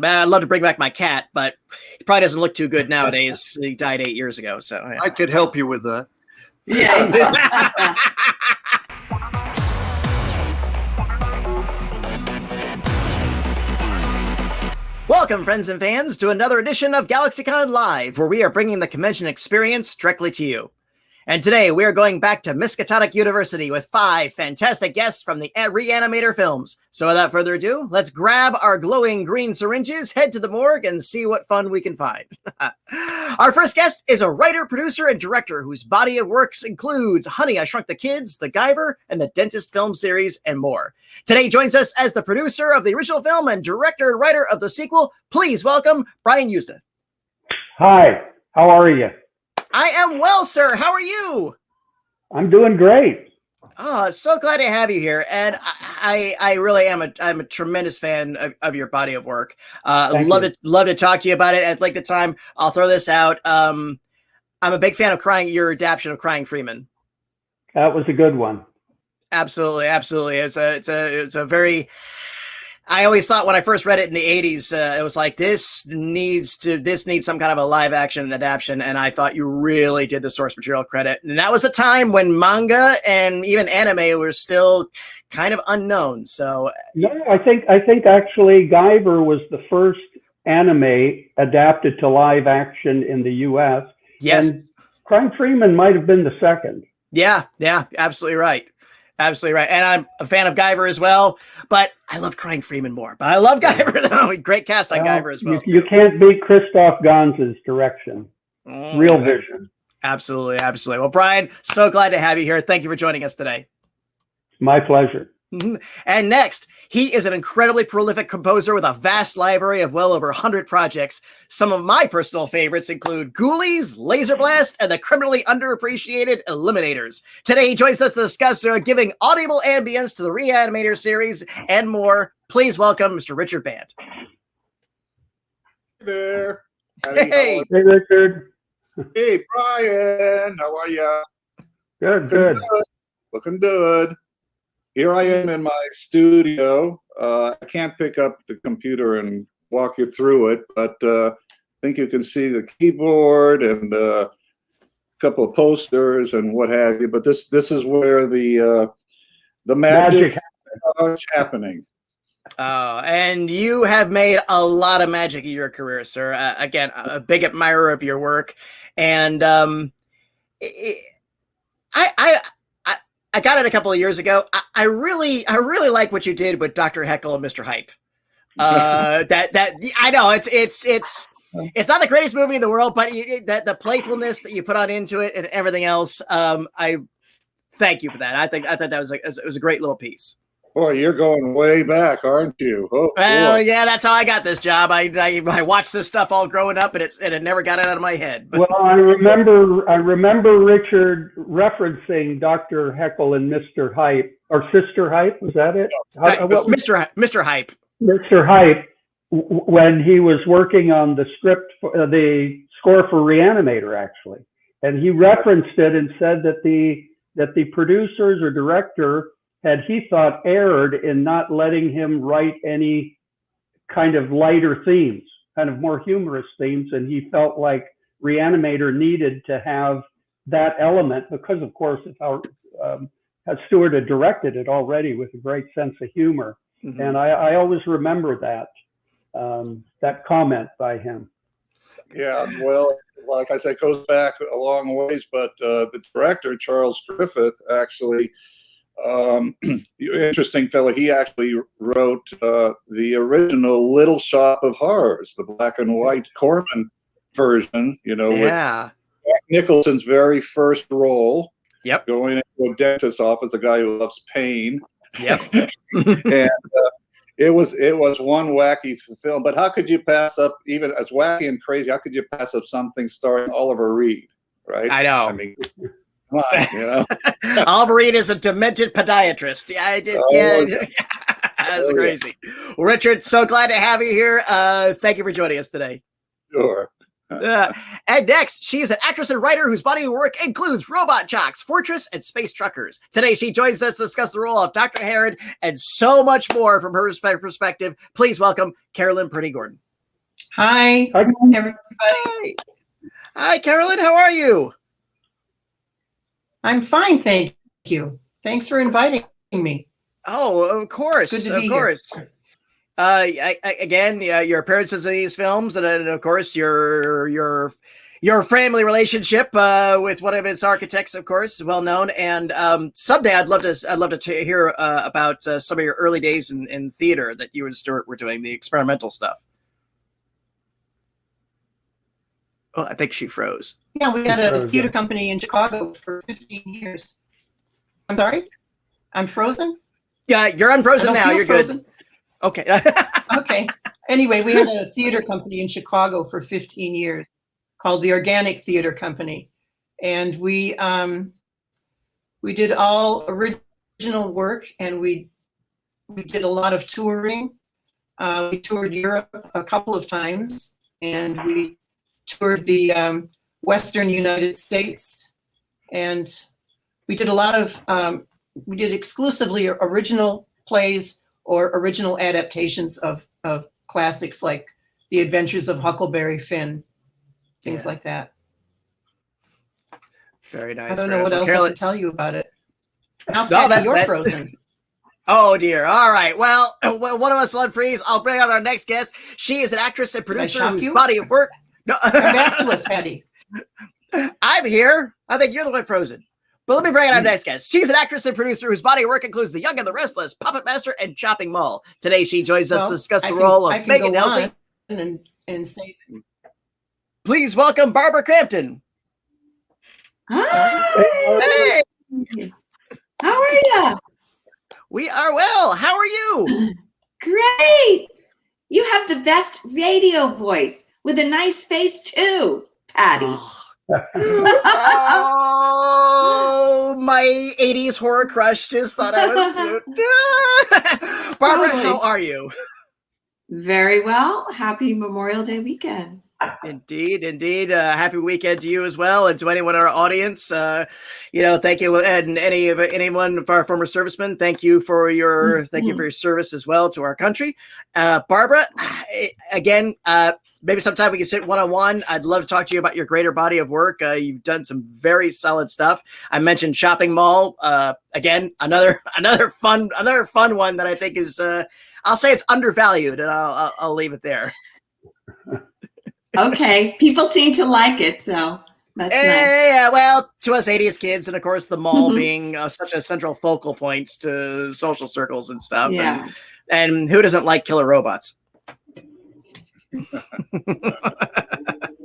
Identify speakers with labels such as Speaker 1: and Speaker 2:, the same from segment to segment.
Speaker 1: I'd love to bring back my cat, but he probably doesn't look too good nowadays. He died 8 years ago, so yeah.
Speaker 2: I could help you with that.
Speaker 1: Yeah. Welcome, friends and fans, to another edition of GalaxyCon Live, where we are bringing the convention experience directly to you. And today we are going back to Miskatonic University with 5 fantastic guests from the Re-Animator films. So without further ado, let's grab our glowing green syringes, head to the morgue, and see what fun we can find. Our first guest is a writer, producer, and director whose body of works includes Honey, I Shrunk the Kids, The Guyver, and the Dentist film series, and more. Today joins us as the producer of the original film and director and writer of the sequel. Please welcome Brian Yuzna.
Speaker 3: Hi, how are you?
Speaker 1: I am well, sir. How are you?
Speaker 3: I'm doing great.
Speaker 1: Oh, so glad to have you here. And I really am I'm a tremendous fan of your body of work. Love to talk to you about it. At like the time, I'll throw this out. I'm a big fan of your adaptation of Crying Freeman.
Speaker 3: That was a good one.
Speaker 1: Absolutely, absolutely. It's a very. I always thought when I first read it in the 80s, it was like, this needs some kind of a live action adaptation. And I thought you really did the source material credit. And that was a time when manga and even anime were still kind of unknown. So
Speaker 3: no, I think actually Guyver was the first anime adapted to live action in the US.
Speaker 1: Yes.
Speaker 3: And Crying Freeman might have been the second.
Speaker 1: Yeah, absolutely right. Absolutely right. And I'm a fan of Guyver as well, but I love Crying Freeman more. But I love Guyver, though. Great cast on Guyver as well.
Speaker 3: You can't beat Christoph Gans's direction. Real vision.
Speaker 1: Absolutely, absolutely. Well, Brian, so glad to have you here. Thank you for joining us today.
Speaker 3: My pleasure.
Speaker 1: And next, he is an incredibly prolific composer with a vast library of well over 100 projects. Some of my personal favorites include Ghoulies, Laser Blast, and the criminally underappreciated Eliminators. Today, he joins us to discuss giving audible ambience to the Reanimator series and more. Please welcome Mr. Richard Band.
Speaker 2: Hey there.
Speaker 1: Hey,
Speaker 3: Richard.
Speaker 2: Hey, Brian. How are you?
Speaker 3: Good.
Speaker 2: Looking good. Here I am in my studio. I can't pick up the computer and walk you through it, but I think you can see the keyboard and a couple of posters and what have you. But this is where the magic is happening.
Speaker 1: And you have made a lot of magic in your career, sir. Again, a big admirer of your work, and I got it a couple of years ago. I really like what you did with Dr. Heckle and Mr. Hype. That I know it's not the greatest movie in the world, but the playfulness that you put on into it and everything else. I thank you for that. I thought that was a great little piece.
Speaker 2: Boy, you're going way back, aren't you? Oh,
Speaker 1: well,
Speaker 2: boy.
Speaker 1: Yeah, that's how I got this job. I watched this stuff all growing up, and it never got it out of my head.
Speaker 3: Well, I remember Richard referencing Dr. Heckle and Mr. Hype, or Sister Hype. Was that it?
Speaker 1: Mr. Hype.
Speaker 3: Mr. Hype, when he was working on the script, the score for Reanimator, actually, and he referenced it and said that the producers or director had, he thought, erred in not letting him write any kind of lighter themes, kind of more humorous themes, and he felt like Reanimator needed to have that element because, of course, of how Stewart had directed it already with a great sense of humor. Mm-hmm. And I always remember that comment by him.
Speaker 2: Yeah, well, like I said, it goes back a long ways, but the director, Charles Griffith, actually, interesting fellow. He actually wrote the original Little Shop of Horrors, the black and white Corman version. With Jack Nicholson's very first role.
Speaker 1: Yep.
Speaker 2: Going into a dentist's office, a guy who loves pain.
Speaker 1: Yep.
Speaker 2: And it was one wacky film. But how could you pass up, even as wacky and crazy? How could you pass up something starring Oliver Reed? Right.
Speaker 1: I know.
Speaker 2: I mean, come on,
Speaker 1: Oliver Reed is a demented podiatrist. That's crazy. Well, Richard, so glad to have you here. Thank you for joining us today.
Speaker 2: Sure.
Speaker 1: And next, she is an actress and writer whose body of work includes Robot Jocks, Fortress, and Space Truckers. Today, she joins us to discuss the role of Dr. Harrod and so much more from her perspective. Please welcome Carolyn Purdy-Gordon.
Speaker 4: Hi,
Speaker 3: Hi.
Speaker 4: everybody.
Speaker 1: Hi. Hi, Carolyn. How are you?
Speaker 4: I'm fine, thank you. Thanks for inviting me.
Speaker 1: Oh, of course.
Speaker 4: Good to
Speaker 1: Of
Speaker 4: be
Speaker 1: course.
Speaker 4: here.
Speaker 1: Again, your appearances in these films, and of course your family relationship with one of its architects, of course, well known. And someday I'd love to hear about some of your early days in theater that you and Stuart were doing, the experimental stuff. Oh, I think she froze.
Speaker 4: Yeah, we had a
Speaker 3: Frozen.
Speaker 4: theater company in Chicago for 15 years. I'm sorry? I'm frozen?
Speaker 1: Yeah, you're unfrozen
Speaker 4: I don't
Speaker 1: now.
Speaker 4: feel
Speaker 1: You're
Speaker 4: frozen.
Speaker 1: good. Okay.
Speaker 4: Okay. Anyway, we had a theater company in Chicago for 15 years called the Organic Theater Company. And we did all original work, and we did a lot of touring. We toured Europe a couple of times, and we toured the Western United States. And we did a lot of, we did exclusively original plays or original adaptations of classics like The Adventures of Huckleberry Finn, things like that.
Speaker 1: Very nice.
Speaker 4: I don't
Speaker 1: very
Speaker 4: know what
Speaker 1: nice.
Speaker 4: else
Speaker 1: Carolyn-
Speaker 4: I can tell you about it. Now,
Speaker 1: No,
Speaker 4: Patty, you're
Speaker 1: that-
Speaker 4: frozen.
Speaker 1: Oh dear. All right. Well, one of us will unfreeze. I'll bring on our next guest. She is an actress and producer
Speaker 4: shock
Speaker 1: whose
Speaker 4: you?
Speaker 1: body of work. No,
Speaker 4: Come back to us, Patty.
Speaker 1: I'm here. I think you're the one frozen. But let me bring on our next guest. She's an actress and producer whose body of work includes The Young and the Restless, Puppet Master, and Chopping Mall. Today, she joins us to discuss the role
Speaker 4: I
Speaker 1: of
Speaker 4: can
Speaker 1: Megan
Speaker 4: go
Speaker 1: Halsey.
Speaker 4: on and say,
Speaker 1: Please welcome Barbara Crampton.
Speaker 5: Hi.
Speaker 1: Hey,
Speaker 5: How are you?
Speaker 1: we are well. How are you?
Speaker 5: Great. You have the best radio voice with a nice face too, Patty.
Speaker 1: Oh, my 80s horror crush just thought I was cute. Barbara,
Speaker 5: Totally.
Speaker 1: how are you?
Speaker 5: Very well. Happy Memorial Day weekend.
Speaker 1: Indeed, indeed. Happy weekend to you as well, and to anyone in our audience. Thank you, and anyone of our former servicemen. Thank you for your service as well to our country. Barbara, again, maybe sometime we can sit one-on-one. I'd love to talk to you about your greater body of work. You've done some very solid stuff. I mentioned Shopping Mall. Again, another fun one that I think is. I'll say it's undervalued, and I'll leave it there.
Speaker 5: Okay. People seem to like it, so that's nice.
Speaker 1: Yeah, well, to us 80s kids, and of course the mall being such a central focal point to social circles and stuff.
Speaker 5: Yeah.
Speaker 1: And who doesn't like killer robots?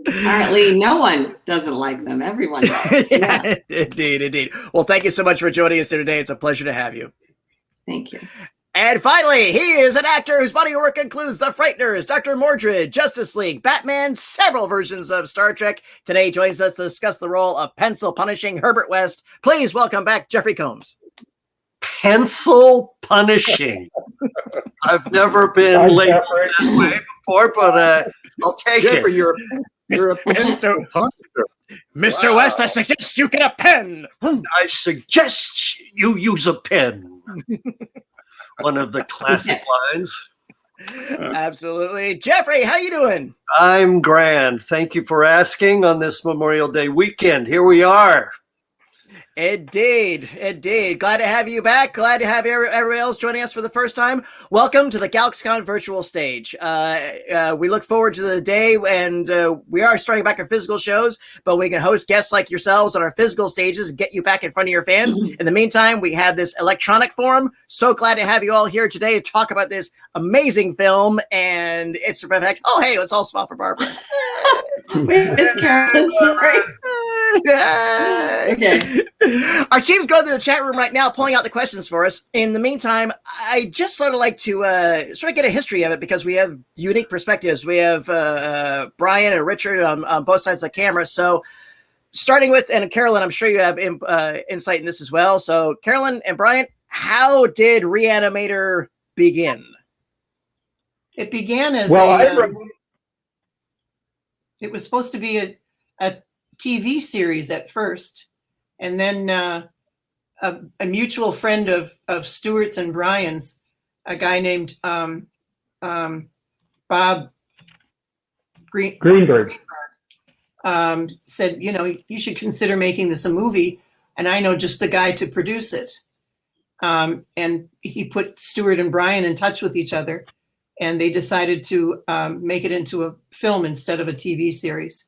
Speaker 5: Apparently no one doesn't like them. Everyone does. Yeah.
Speaker 1: Indeed. Well, thank you so much for joining us here today. It's a pleasure to have you.
Speaker 5: Thank you.
Speaker 1: And finally, he is an actor whose body of work includes The Frighteners, Dr. Mordred, Justice League, Batman, several versions of Star Trek. Today joins us to discuss the role of pencil punishing Herbert West. Please welcome back Jeffrey Combs.
Speaker 6: Pencil punishing. I've never been labeled that way before, but I'll take
Speaker 2: Jeffrey,
Speaker 6: it.
Speaker 2: you're a pencil puncher.
Speaker 1: Mr.
Speaker 2: Wow.
Speaker 1: West, I suggest you get a pen.
Speaker 6: I suggest you use a pen. One of the classic lines.
Speaker 1: Absolutely. Jeffrey, how you doing?
Speaker 6: I'm grand. Thank you for asking on this Memorial Day weekend. Here we are.
Speaker 1: Indeed. Glad to have you back. Glad to have everyone else joining us for the first time. Welcome to the GalaxyCon virtual stage. We look forward to the day, and we are starting back our physical shows, but we can host guests like yourselves on our physical stages and get you back in front of your fans. In the meantime, we have this electronic forum. So glad to have you all here today to talk about this amazing film and its effect. Oh, hey, let's all smile for Barbara.
Speaker 5: Wait, Miss Carolyn, sorry. Okay.
Speaker 1: Our team's going through the chat room right now, pulling out the questions for us. In the meantime, I just sort of like to sort of get a history of it because we have unique perspectives. We have Brian and Richard on both sides of the camera. So starting with, and Carolyn, I'm sure you have insight in this as well. So Carolyn and Brian, how did Re-Animator begin?
Speaker 4: It began as it was supposed to be a TV series at first, and then a mutual friend of Stewart's and Brian's, a guy named Bob
Speaker 3: Greenberg.
Speaker 4: Said, you should consider making this a movie, and I know just the guy to produce it. And he put Stuart and Brian in touch with each other, and they decided to make it into a film instead of a TV series.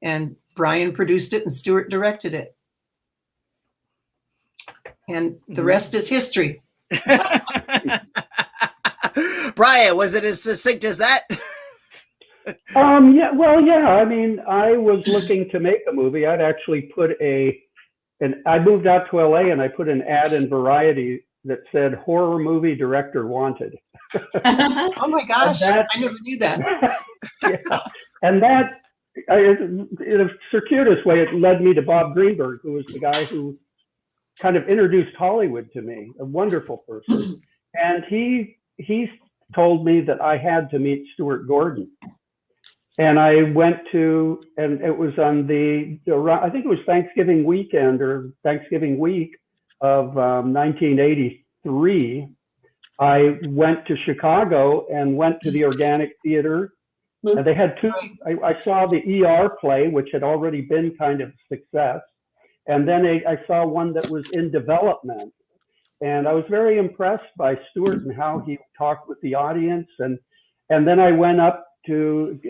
Speaker 4: And Brian produced it and Stuart directed it. And the rest is history.
Speaker 1: Brian, was it as succinct as that?
Speaker 3: Yeah, well, yeah. I mean, I was looking to make a movie. I'd actually put I moved out to LA and I put an ad in Variety that said horror movie director wanted.
Speaker 4: Oh my gosh, I never knew that.
Speaker 3: Yeah. And that, in a circuitous way, it led me to Bob Greenberg, who was the guy who kind of introduced Hollywood to me, a wonderful person. And he told me that I had to meet Stuart Gordon. And I went to, and it was on I think it was Thanksgiving weekend or Thanksgiving week of 1983. I went to Chicago and went to the Organic Theater. And they had two, I saw the ER play, which had already been kind of a success. And then I saw one that was in development. And I was very impressed by Stuart and how he talked with the audience. And then I went up to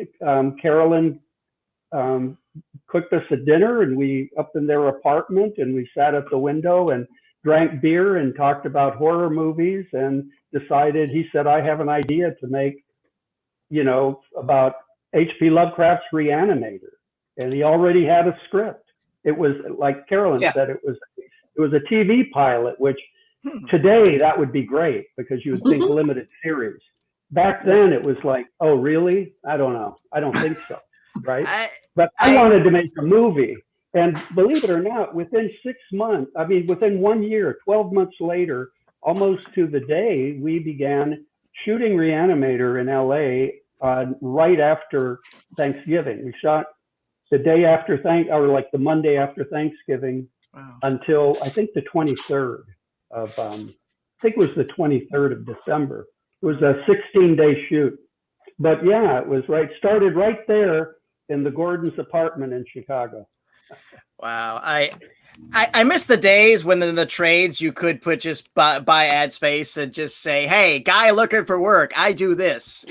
Speaker 3: Carolyn cooked us a dinner, and we up in their apartment, and we sat at the window and drank beer and talked about horror movies, and decided, he said, I have an idea to make, about H.P. Lovecraft's Re-Animator. And he already had a script. It was, like Carolyn said, it was a TV pilot, which today that would be great because you would think limited series. Back then it was like, oh, really? I don't know. I don't think so. Right. But I wanted to make a movie. And believe it or not, within 6 months, within 1 year, 12 months later, almost to the day, we began shooting Reanimator in LA right after Thanksgiving. We shot the day after the Monday after Thanksgiving until I think the 23rd of, I think it was the 23rd of December. It was a 16-day shoot. But yeah, it was started right there in the Gordon's apartment in Chicago.
Speaker 1: Wow. I miss the days when in the trades you could just buy ad space and just say, hey, guy looking for work, I do this,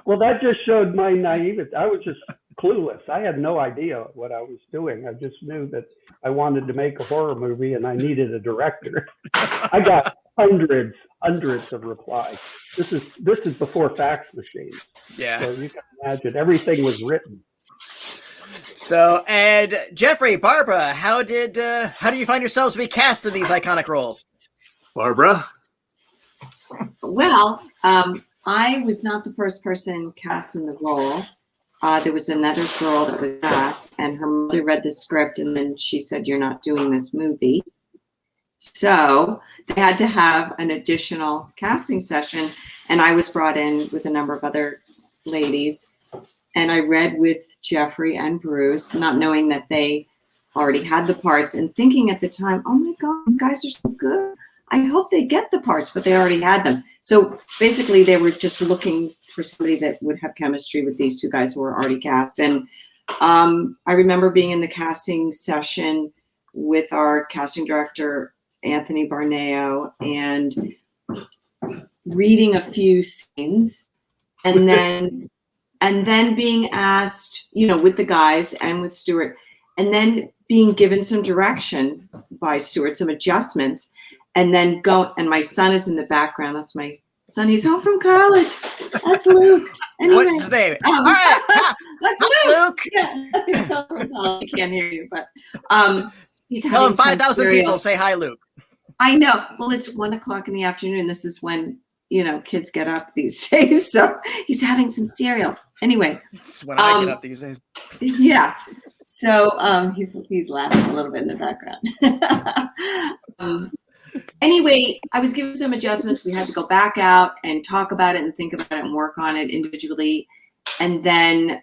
Speaker 3: Well, that just showed my naivety. I was just clueless. I had no idea what I was doing. I just knew that I wanted to make a horror movie and I needed a director. I got hundreds of replies. This is before fax machines.
Speaker 1: Yeah.
Speaker 3: So you can imagine everything was written.
Speaker 1: So, and Jeffrey, Barbara, how do you find yourselves to be cast in these iconic roles?
Speaker 6: Barbara?
Speaker 5: Well, I was not the first person cast in the role. There was another girl that was cast, and her mother read the script, and then she said, you're not doing this movie. So they had to have an additional casting session, and I was brought in with a number of other ladies, and I read with Jeffrey and Bruce, not knowing that they already had the parts, and thinking at the time, oh my God, these guys are so good. I hope they get the parts, but they already had them. So basically they were just looking for somebody that would have chemistry with these two guys who were already cast. And I remember being in the casting session with our casting director, Anthony Barneo, and reading a few scenes, and then being asked, with the guys and with Stuart, and then being given some direction by Stuart, some adjustments, and then and my son is in the background. That's my son. He's home from college. That's Luke. Anyway,
Speaker 1: what's his name? All right.
Speaker 5: That's Luke. Yeah, he's home from college. I can't hear you, but he's having
Speaker 1: 5,000 people say hi, Luke.
Speaker 5: I know. Well, it's 1 o'clock in the afternoon. This is when, kids get up these days. So he's having some cereal. Anyway.
Speaker 1: It's when I get up these days.
Speaker 5: Yeah. So he's laughing a little bit in the background. Anyway, I was given some adjustments. We had to go back out and talk about it and think about it and work on it individually. And then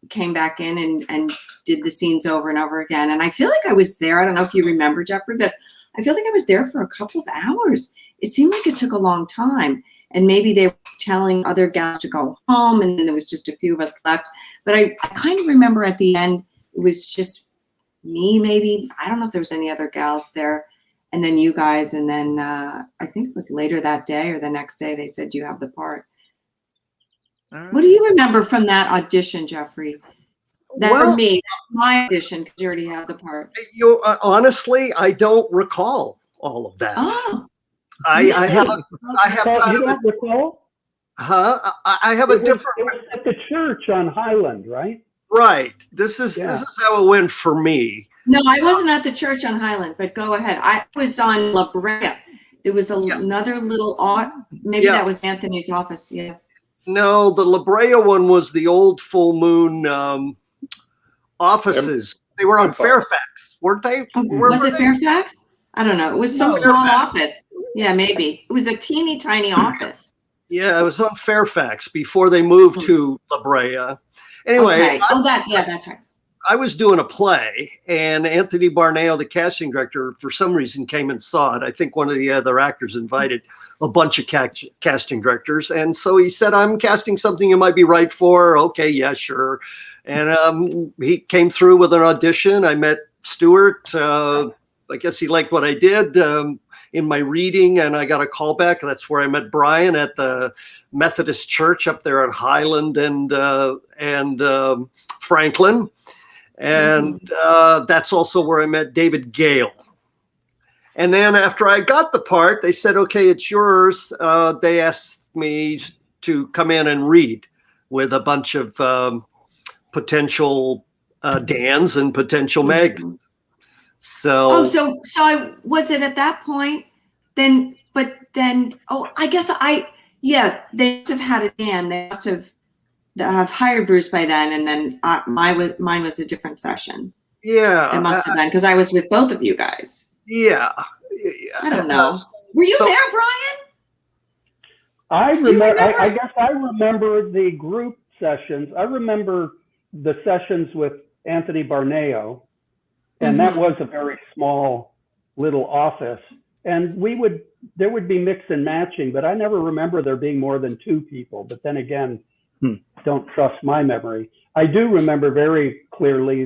Speaker 5: came back in and did the scenes over and over again. And I feel like I was there. I don't know if you remember, Jeffrey, but I feel like I was there for a couple of hours. It seemed like it took a long time and maybe they were telling other gals to go home, and then there was just a few of us left. But I kind of remember at the end, it was just me, maybe. I don't know if there was any other gals there. And then you guys, and then I think it was later that day or the next day, they said, you have the part.
Speaker 1: Right.
Speaker 5: What do you remember from that audition, Jeffrey? That
Speaker 6: Well,
Speaker 5: for me, my audition, because you already had the part.
Speaker 6: Honestly, I don't recall all of that.
Speaker 5: Oh,
Speaker 6: I have
Speaker 3: You
Speaker 6: kind of
Speaker 3: don't recall?
Speaker 6: I have a different
Speaker 3: It was at the church on Highland, right?
Speaker 6: right. This is how it went for me.
Speaker 5: no, I wasn't at the church on Highland, but go ahead. I was on La Brea. There was another little maybe that was Anthony's office. Yeah.
Speaker 6: No, the La Brea one was the old Full Moon offices. They were on Fairfax, weren't they?
Speaker 5: Was it Fairfax? I don't know. It was some small office. Yeah, maybe. It was a teeny tiny office.
Speaker 6: Yeah, it was on Fairfax before they moved to La Brea. Anyway,
Speaker 5: Okay. That's right.
Speaker 6: I was doing a play, and Anthony Barneo, the casting director, for some reason came and saw it. I think one of the other actors invited a bunch of casting directors. And so he said, I'm casting something you might be right for. Okay, yeah, sure. And he came through with an audition. I met Stuart. I guess he liked what I did in my reading, and I got a call back. That's where I met Brian at the Methodist Church up there at Highland and Franklin. And that's also where I met David Gale. And then after I got the part, they said, okay, it's yours. They asked me to come in and read with a bunch of potential Dans and potential Megs. So
Speaker 5: Was it at that point then? But then, I guess they must have had a Dan. They must have hired Bruce by then, and then mine was a different session.
Speaker 6: Yeah,
Speaker 5: it must have been because I was with both of you guys.
Speaker 6: Yeah,
Speaker 5: I don't know. Were you there, Brian?
Speaker 3: I remember. I guess I remember the group sessions. I remember the sessions with Anthony Barneo, and that was a very small little office. And there would be mix and matching, but I never remember there being more than 2 people. But then again, don't trust my memory. I do remember very clearly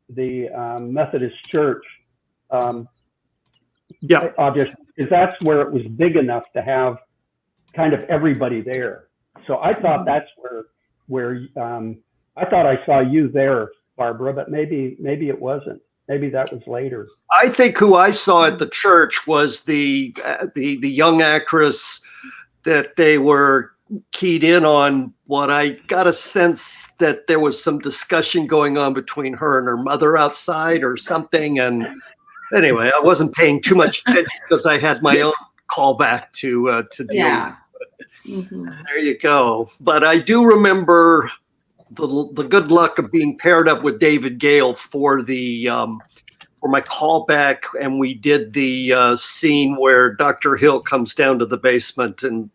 Speaker 3: the Methodist Church audition, because that's where it was big enough to have kind of everybody there. So I thought that's where I thought I saw you there, Barbara, but maybe it wasn't. Maybe that was later.
Speaker 6: I think who I saw at the church was the young actress that they were keyed in on. What I got a sense that there was some discussion going on between her and her mother outside or something. And anyway, I wasn't paying too much attention because I had my own callback to do.
Speaker 5: Yeah.
Speaker 6: There you go. But I do remember the good luck of being paired up with David Gale for my callback, and we did the scene where Dr. Hill comes down to the basement and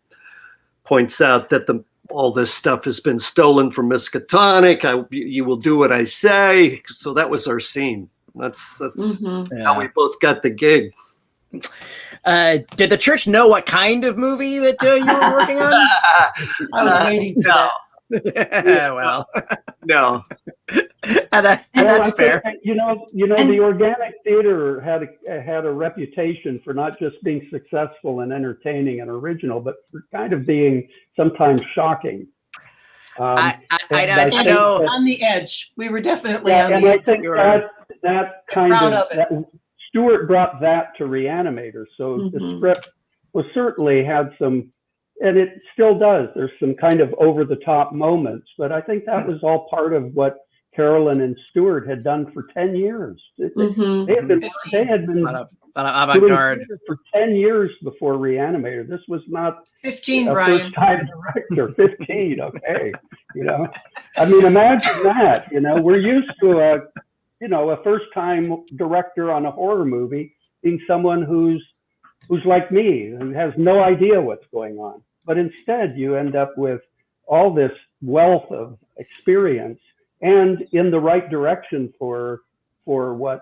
Speaker 6: points out that all this stuff has been stolen from Miskatonic. You will do what I say. So that was our scene. That's how we both got the gig.
Speaker 1: Did the church know what kind of movie that you were working on?
Speaker 4: I was waiting for that.
Speaker 1: Well,
Speaker 6: no,
Speaker 1: and that's fair.
Speaker 3: You know, the organic theater had a reputation for not just being successful and entertaining and original, but for kind of being sometimes shocking.
Speaker 1: I
Speaker 4: know, on the edge. We were definitely on the edge.
Speaker 3: And I think that kind of Stuart brought that to Re-Animator, so the script certainly had some. And it still does. There's some kind of over-the-top moments, but I think that was all part of what Carolyn and Stuart had done for 10 years. They had been
Speaker 1: avant-garde
Speaker 3: for 10 years before Re-Animator. This was not
Speaker 4: 15,
Speaker 3: a
Speaker 4: Brian.
Speaker 3: first-time director. 15, okay. I mean, imagine that. We're used to a first-time director on a horror movie being someone who's like me and has no idea what's going on. But instead, you end up with all this wealth of experience and in the right direction for what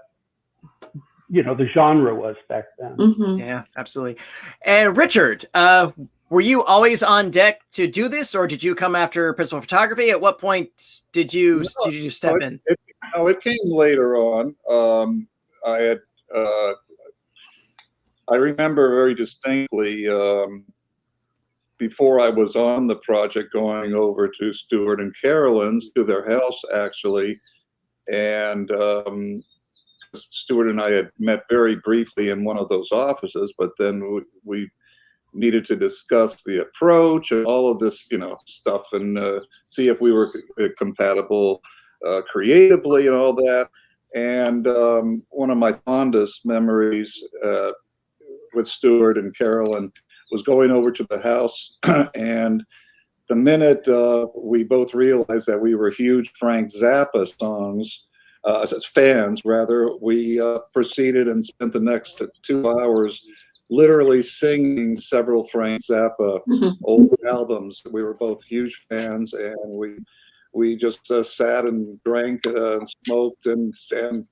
Speaker 3: the genre was back then.
Speaker 1: Yeah, absolutely. And Richard, were Were you always on deck to do this, or did you come after principal photography? At what point did you step in?
Speaker 2: It came later on. I remember very distinctly before I was on the project, going over to Stuart and Carolyn's, to their house actually, and Stuart and I had met very briefly in one of those offices, but then we needed to discuss the approach and all of this, stuff, and see if we were compatible creatively and all that. And one of my fondest memories with Stuart and Carolyn was going over to the house, and the minute we both realized that we were huge Frank Zappa fans, we proceeded and spent the next 2 hours literally singing several Frank Zappa old albums. We were both huge fans, and we just sat and drank and smoked and sang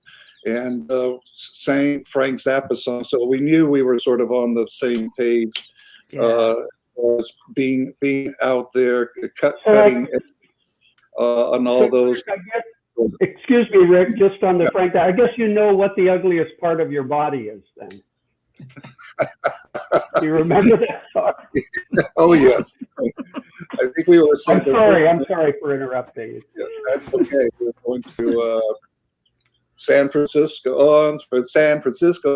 Speaker 2: Frank Zappa songs. So we knew we were sort of on the same page. As being out there cutting on all those.
Speaker 3: Excuse me, Rick, just on the Frank, I guess you know what the ugliest part of your body is then. Do you remember that song?
Speaker 2: Oh, yes. I think we were saying.
Speaker 3: I'm sorry for interrupting you.
Speaker 2: Yeah, that's okay. We're going to San Francisco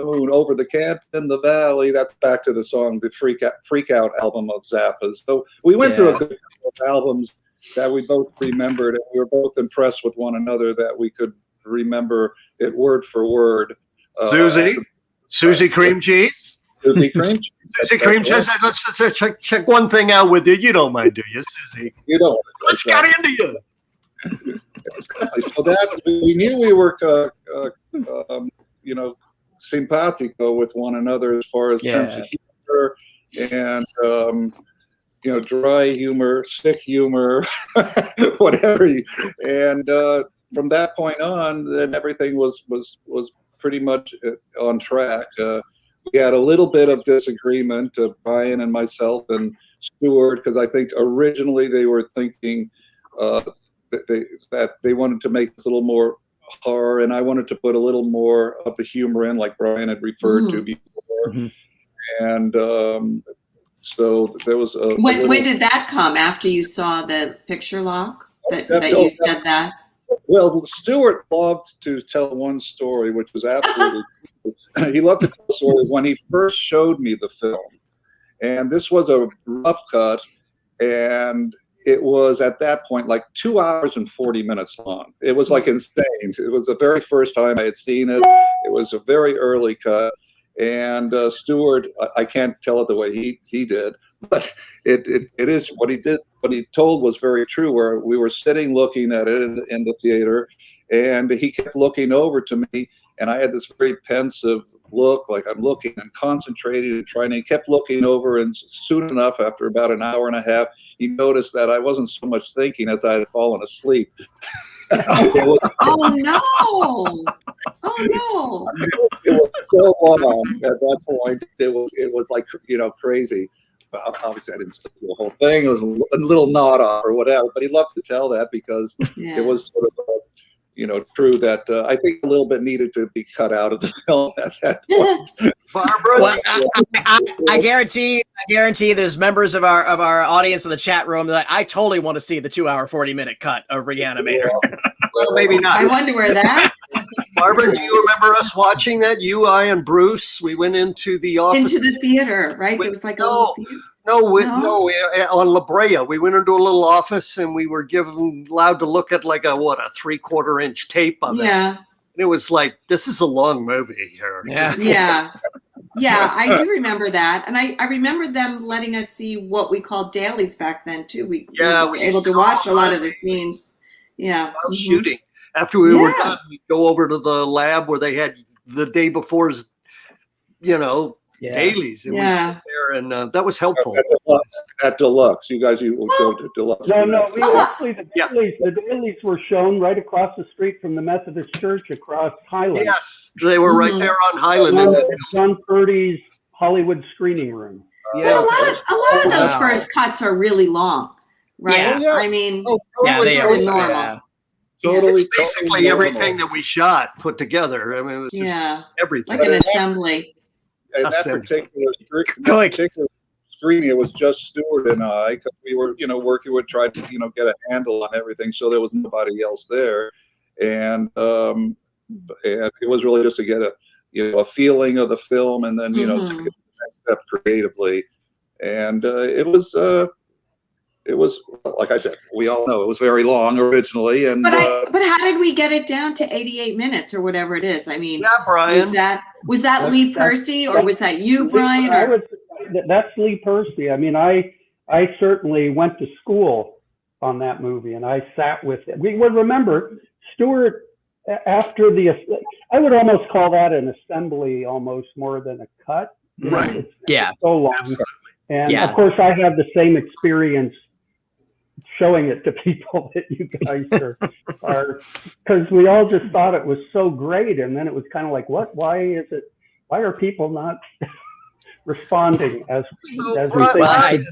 Speaker 2: moon over the camp in the valley. That's back to the song, the Freak Out album of Zappa's. So we went through a good couple of albums that we both remembered, and we were both impressed with one another that we could remember it word for word.
Speaker 6: Susie Cream Cheese?
Speaker 2: Susie Cream Cheese.
Speaker 6: Susie Cream Cheese. Let's check one thing out with you. You don't mind, do you, Susie?
Speaker 2: You don't.
Speaker 6: Let's get into you.
Speaker 2: Exactly. So that we knew we were, simpatico with one another as far as sense of humor and, dry humor, sick humor, whatever. And from that point on, then everything was pretty much on track. We had a little bit of disagreement, Brian and myself and Stuart, because I think originally they were thinking that they wanted to make this a little more horror, and I wanted to put a little more of the humor in, like Brian had referred to before. And so there was a
Speaker 5: when did that come? After you saw the picture lock that you said that?
Speaker 2: Well, Stuart loved to tell one story, which was absolutely he loved to tell a story when he first showed me the film. And this was a rough cut, and it was at that point like 2 hours and 40 minutes long. It was like insane. It was the very first time I had seen it. It was a very early cut. And Stuart, I can't tell it the way he did, but it is what he did. What he told was very true, where we were sitting looking at it in the theater, and he kept looking over to me, and I had this very pensive look, like I'm looking and concentrating and trying, and he kept looking over, and soon enough, after about an hour and a half, he noticed that I wasn't so much thinking as I had fallen asleep.
Speaker 5: Oh no! Oh no!
Speaker 2: It was so long at that point. It was like crazy. Obviously, I didn't sleep through the whole thing. It was a little nod off or whatever. But he loved to tell that because it was sort of true that I think a little bit needed to be cut out of the film at that point.
Speaker 6: Barbara,
Speaker 1: well, I guarantee there's members of our audience in the chat room that I totally want to see the 2 hour 40-minute cut of Reanimator.
Speaker 6: Well, maybe not.
Speaker 5: I wonder where that.
Speaker 6: Barbara, do you remember us watching that? You, I, and Bruce. We went into the office.
Speaker 5: Into the theater, right? There was like a little theater.
Speaker 6: No, on La Brea. We went into a little office and we were allowed to look at like a 3/4 inch tape of it.
Speaker 5: Yeah.
Speaker 6: And it was like, this is a long movie here.
Speaker 5: Yeah. Yeah, I do remember that. And I remember them letting us see what we called dailies back then too. We were able to watch a lot of the scenes. Yeah.
Speaker 6: Shooting. After we were done, we'd go over to the lab where they had the day before's, dailies. And we'd sit there, and that was helpful.
Speaker 2: At Deluxe, you would go to Deluxe.
Speaker 3: No, the dailies were shown right across the street from the Methodist Church across Highland.
Speaker 6: Yes, they were right there on Highland.
Speaker 3: John Purdy's Hollywood screening room.
Speaker 5: But a lot of those
Speaker 1: Wow.
Speaker 5: first cuts are really long, right?
Speaker 2: Yeah.
Speaker 5: I mean,
Speaker 1: Yeah,
Speaker 5: was
Speaker 1: they
Speaker 5: really
Speaker 1: are.
Speaker 5: normal.
Speaker 1: Yeah.
Speaker 2: Totally,
Speaker 6: It's basically
Speaker 2: totally
Speaker 6: everything
Speaker 2: normal.
Speaker 6: that we shot put together. I mean, it was just
Speaker 5: Yeah,
Speaker 6: everything.
Speaker 5: like an assembly.
Speaker 2: And that
Speaker 6: Assembly.
Speaker 2: particular screening, it was just Stuart and I, because we were, working with trying to, get a handle on everything. So there was nobody else there, and it was really just to get a feeling of the film, and then to
Speaker 5: Mhm.
Speaker 2: get the next step creatively. And it was, like I said, we all know it was very long originally, and
Speaker 5: But how did we get it down to 88 minutes or whatever it is? I mean,
Speaker 6: Yeah, Brian.
Speaker 5: was that Lee Percy or was that you, Brian? Or?
Speaker 3: That's Lee Percy. I mean, I certainly went to school on that movie, and I sat with it. We would remember Stuart after I would almost call that an assembly, almost more than a cut.
Speaker 6: Right.
Speaker 3: It's
Speaker 1: Yeah.
Speaker 3: so long.
Speaker 6: Absolutely.
Speaker 3: And
Speaker 1: Yeah.
Speaker 3: of course, I had the same experience showing it to people that you guys are, because we all just thought it was so great, and then it was kind of like, why are people not responding as we think?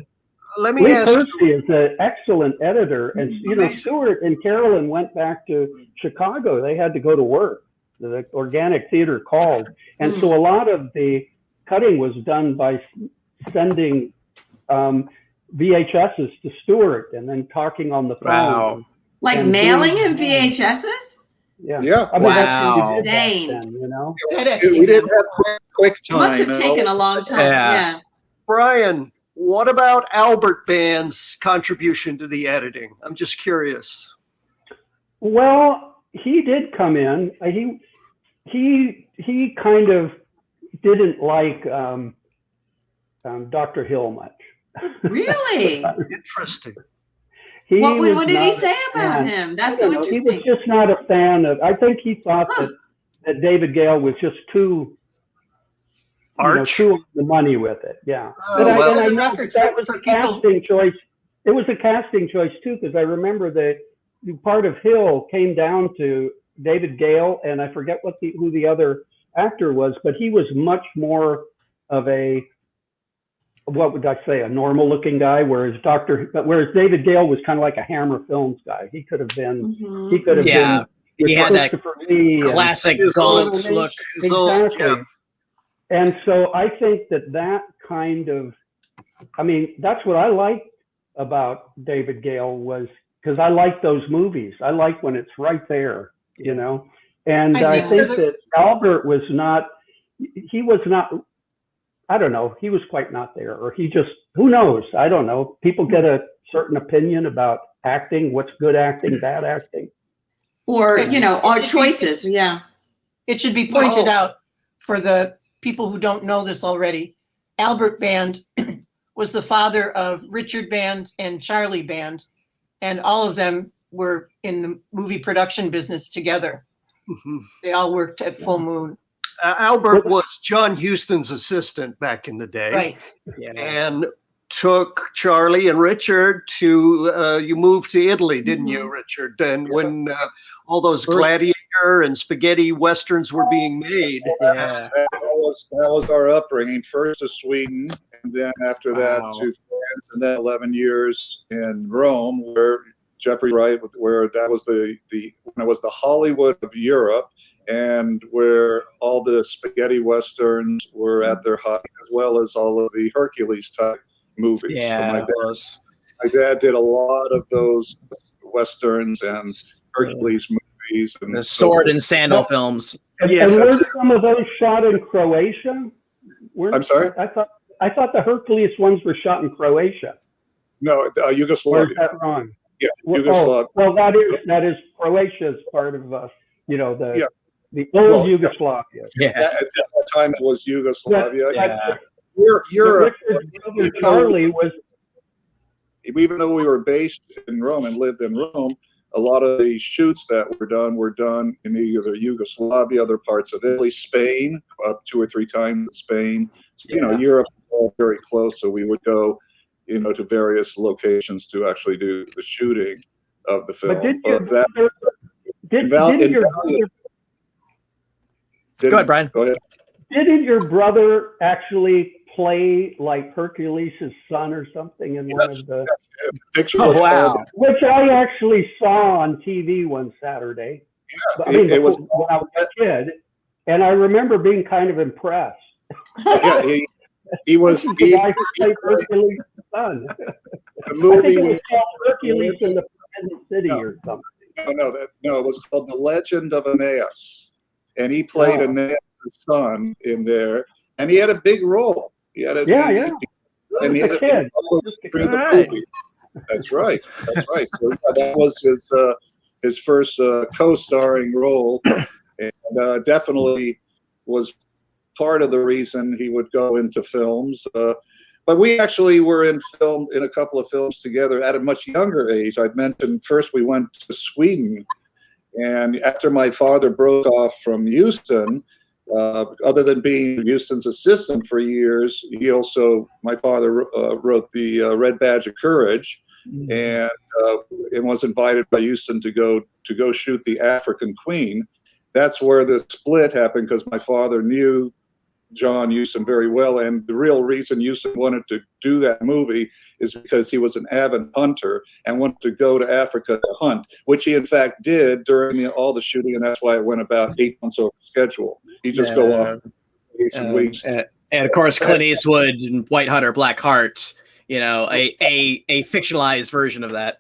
Speaker 6: Let me
Speaker 3: Lee
Speaker 6: ask you.
Speaker 3: Percy is an excellent editor, and Stuart and Carolyn went back to Chicago. They had to go to work. The Organic Theater called, and so a lot of the cutting was done by sending VHSs to Stuart and then talking on the phone.
Speaker 1: Wow.
Speaker 5: Like
Speaker 3: and
Speaker 5: mailing
Speaker 3: doing-
Speaker 5: him VHSs?
Speaker 3: Yeah.
Speaker 2: Yeah.
Speaker 3: I mean,
Speaker 1: Wow.
Speaker 3: that's
Speaker 5: Insane.
Speaker 3: then,
Speaker 2: we didn't have quick
Speaker 5: It
Speaker 2: time.
Speaker 5: must have taken a long time.
Speaker 1: Yeah.
Speaker 6: Brian, what about Albert Band's contribution to the editing? I'm just curious.
Speaker 3: Well, he did come in. He kind of didn't like Dr. Hill much.
Speaker 5: Really?
Speaker 6: Interesting.
Speaker 5: What did he
Speaker 3: not a
Speaker 5: say about
Speaker 3: fan.
Speaker 5: him? That's
Speaker 3: I
Speaker 5: so
Speaker 3: don't know.
Speaker 5: interesting.
Speaker 3: He was just not a fan of. I think he thought that David Gale was just too
Speaker 6: Arch?
Speaker 3: too on the money with it. Yeah.
Speaker 6: Oh,
Speaker 3: But
Speaker 6: well,
Speaker 3: and I
Speaker 4: the
Speaker 3: know
Speaker 4: record
Speaker 3: that
Speaker 4: for-
Speaker 3: was
Speaker 4: for
Speaker 3: a
Speaker 4: people-
Speaker 3: casting choice. It was a casting choice too, because I remember that part of Hill came down to David Gale, and I forget who the other actor was, but he was much more of a, what would I say, a normal looking guy, whereas David Gale was kind of like a Hammer Films guy. He could have been,
Speaker 5: Mhm.
Speaker 3: he could have
Speaker 1: Yeah.
Speaker 3: been with
Speaker 1: He had that
Speaker 3: Christopher Lee and-
Speaker 1: classic
Speaker 6: His
Speaker 1: gaunt
Speaker 3: old-
Speaker 1: look.
Speaker 3: Exactly.
Speaker 6: Yeah.
Speaker 3: And so I think that kind of, I mean, that's what I liked about David Gale, was because I like those movies. I like when it's right there, And
Speaker 4: I
Speaker 3: I
Speaker 4: think
Speaker 3: think
Speaker 4: for the-
Speaker 3: that Albert was not, I don't know, he was quite not there, or he just, who knows? I don't know. People get a certain opinion about acting, what's good acting, bad acting.
Speaker 5: Or,
Speaker 4: It
Speaker 5: our
Speaker 4: should be-
Speaker 5: choices. Yeah.
Speaker 4: It should be pointed out for the people who don't know this already. Albert Band was the father of Richard Band and Charlie Band, and all of them were in the movie production business together.
Speaker 6: Mhm.
Speaker 4: They all worked at Full Moon.
Speaker 6: Albert was John Huston's assistant back in the day.
Speaker 4: Right.
Speaker 1: Yeah.
Speaker 6: And took Charlie and Richard to, you moved to Italy, didn't you, Richard? And when all those gladiator and spaghetti westerns were being made.
Speaker 1: Yeah.
Speaker 2: That was our upbringing. First to Sweden, and then after that
Speaker 1: Wow.
Speaker 2: to France, and then 11 years in Rome, where Jeffrey Wright, where that was when it was the Hollywood of Europe, and where all the spaghetti westerns were at their height, as well as all of the Hercules type movies. So
Speaker 1: Yeah.
Speaker 2: my
Speaker 1: It was.
Speaker 2: dad did a lot of those westerns and Hercules movies, and
Speaker 1: The sword and sandal films.
Speaker 3: And,
Speaker 6: Yes,
Speaker 3: and
Speaker 6: that's
Speaker 3: were some of those shot in Croatia?
Speaker 2: I'm sorry?
Speaker 3: I thought the Hercules ones were shot in Croatia.
Speaker 2: No,
Speaker 3: Or is
Speaker 2: Yugoslavia.
Speaker 3: that wrong?
Speaker 2: Yeah,
Speaker 3: Well,
Speaker 2: Yugoslavia.
Speaker 3: well, that is Croatia's part of the old
Speaker 2: Well,
Speaker 3: Yugoslavia.
Speaker 1: Yeah.
Speaker 2: At that time, it was Yugoslavia.
Speaker 1: Yeah.
Speaker 2: Europe,
Speaker 3: Richard's brother Charlie was.
Speaker 2: even though we were based in Rome and lived in Rome, a lot of the shoots that were done in either Yugoslavia, other parts of Italy, Spain, up 2 or 3 times in Spain. So, Europe was all very close, so we would go, to various locations to actually do the shooting of the film.
Speaker 3: But didn't
Speaker 1: Go ahead, Brian.
Speaker 2: Go ahead.
Speaker 3: your brother actually play like Hercules' son or something in one of the
Speaker 2: picture.
Speaker 1: Oh,
Speaker 2: was
Speaker 1: wow.
Speaker 2: called-
Speaker 3: which I actually saw on TV one Saturday.
Speaker 2: Yeah,
Speaker 3: I mean,
Speaker 2: it was.
Speaker 3: when I was a kid, and I remember being kind of impressed.
Speaker 2: Yeah, he was.
Speaker 3: This is the guy who played Hercules' son.
Speaker 2: The
Speaker 3: I think
Speaker 2: movie
Speaker 3: it
Speaker 2: was
Speaker 3: was called Hercules in the Forbidden City or something.
Speaker 2: no, it was called The Legend of Aeneas, and he played
Speaker 3: Oh.
Speaker 2: Aeneas' son in there, and he had a big role. He had a
Speaker 3: Yeah.
Speaker 2: and he
Speaker 3: Just
Speaker 2: had
Speaker 3: a kid.
Speaker 2: through the
Speaker 1: Alright.
Speaker 2: movie. That's right. So that was his first co-starring role, and definitely was part of the reason he would go into films. But we actually were in a couple of films together at a much younger age. I mentioned first we went to Sweden, and after my father broke off from Houston, other than being Houston's assistant for years, my father wrote the Red Badge of Courage, and was invited by Houston to go shoot the African Queen. That's where the split happened, because my father knew John Huston very well, and the real reason Huston wanted to do that movie is because he was an avid hunter and wanted to go to Africa to hunt, which he in fact did during all the shooting, and that's why it went about 8 months over schedule. He just go off weeks and weeks.
Speaker 1: And of course, Clint Eastwood and White Hunter, Black Heart, a fictionalized version of that.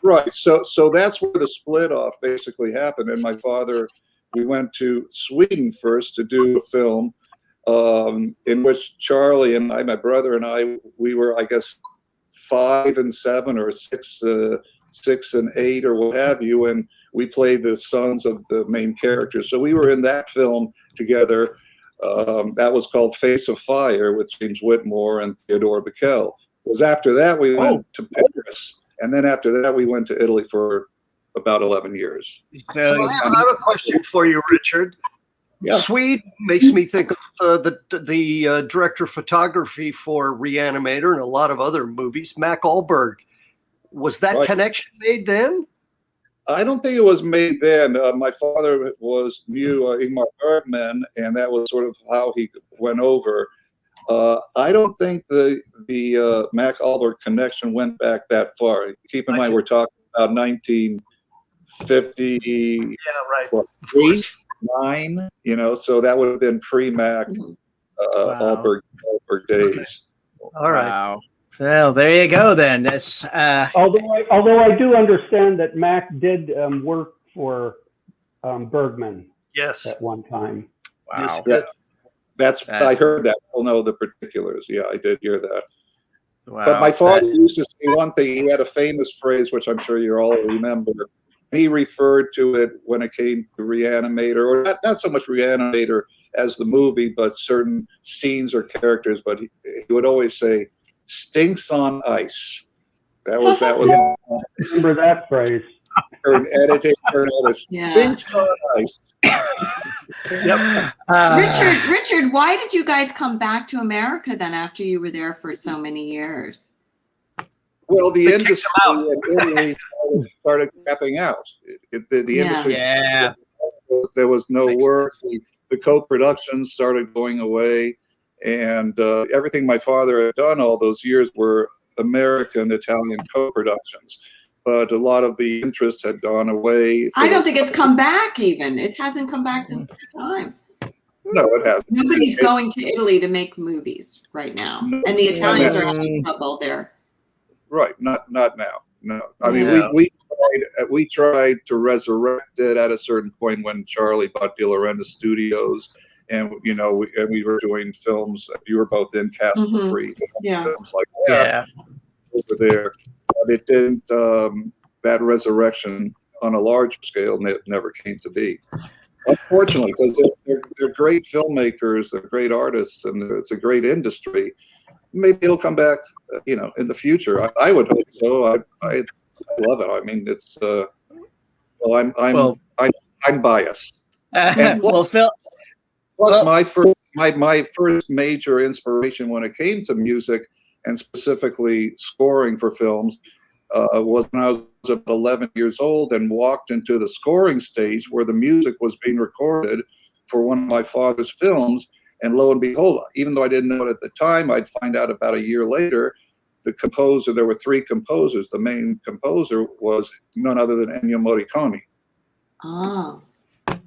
Speaker 2: Right. So that's where the split off basically happened. And my father, we went to Sweden first to do a film in which Charlie and I, my brother and I, we were, I guess, 5 and 7 or 6 and 8 or what have you, and we played the sons of the main characters. So we were in that film together. That was called Face of Fire with James Whitmore and Theodore Bickel. It was after that we went to Paris, and then after that we went to Italy for about 11 years.
Speaker 1: So
Speaker 6: I have a question for you, Richard.
Speaker 2: Yeah.
Speaker 6: Swede makes me think of the director of photography for Reanimator and a lot of other movies, Mac Ahlberg. Was that
Speaker 2: Right.
Speaker 6: connection made then?
Speaker 2: I don't think it was made then. My father knew Ingmar Bergman, and that was sort of how he went over. I don't think the Mac Ahlberg connection went back that far. Keep in mind, we're talking about 1950.
Speaker 6: Yeah, right.
Speaker 2: What, 9, so that would have been pre-Mac Ahlberg days.
Speaker 6: All right.
Speaker 1: Wow. Well, there you go then. That's
Speaker 3: Although I do understand that Mac did work for Bergman
Speaker 6: Yes.
Speaker 3: at one time.
Speaker 1: wow.
Speaker 2: Yeah, I heard that. I don't know the particulars. Yeah, I did hear that.
Speaker 1: Wow.
Speaker 2: But my father used to say one thing. He had a famous phrase, which I'm sure you all remember. He referred to it when it came to Re-Animator, or not so much Re-Animator as the movie, but certain scenes or characters. But he would always say, "Stinks on ice." That was
Speaker 3: Remember that phrase?
Speaker 2: an editing and all this.
Speaker 5: Yeah.
Speaker 2: Stinks on ice.
Speaker 6: Yep.
Speaker 5: Richard, why did you guys come back to America then after you were there for so many years?
Speaker 2: Well, the
Speaker 6: They kicked
Speaker 2: industry in Italy started capping out. The industry,
Speaker 1: Yeah.
Speaker 2: there was no work. The co-productions started going away, and everything my father had done all those years were American Italian co-productions. But a lot of the interest had gone away.
Speaker 5: I don't think it's come back even. It hasn't come back since that time.
Speaker 2: No, it hasn't.
Speaker 5: Nobody's going to Italy to make movies right now. And the Italians are having trouble there.
Speaker 2: Right, not now. No, I mean
Speaker 1: Yeah.
Speaker 2: we tried to resurrect it at a certain point when Charlie bought De Laurentiis Studios, and we were doing films. You were both in Castle
Speaker 5: Mhm.
Speaker 2: Free,
Speaker 5: Yeah.
Speaker 2: films like that over there. But it didn't. That resurrection on a large scale never came to be. Unfortunately, because they're great filmmakers, they're great artists, and it's a great industry. Maybe it'll come back, in the future. I would hope so. I love it. I mean, it's I'm biased. And
Speaker 1: Well, Phil.
Speaker 2: Plus, my first major inspiration when it came to music and specifically scoring for films was when I was about 11 years old and walked into the scoring stage where the music was being recorded for one of my father's films. And lo and behold, even though I didn't know it at the time, I'd find out about a year later, the composer, there were 3 composers. The main composer was none other than Ennio Morricone.
Speaker 5: Oh,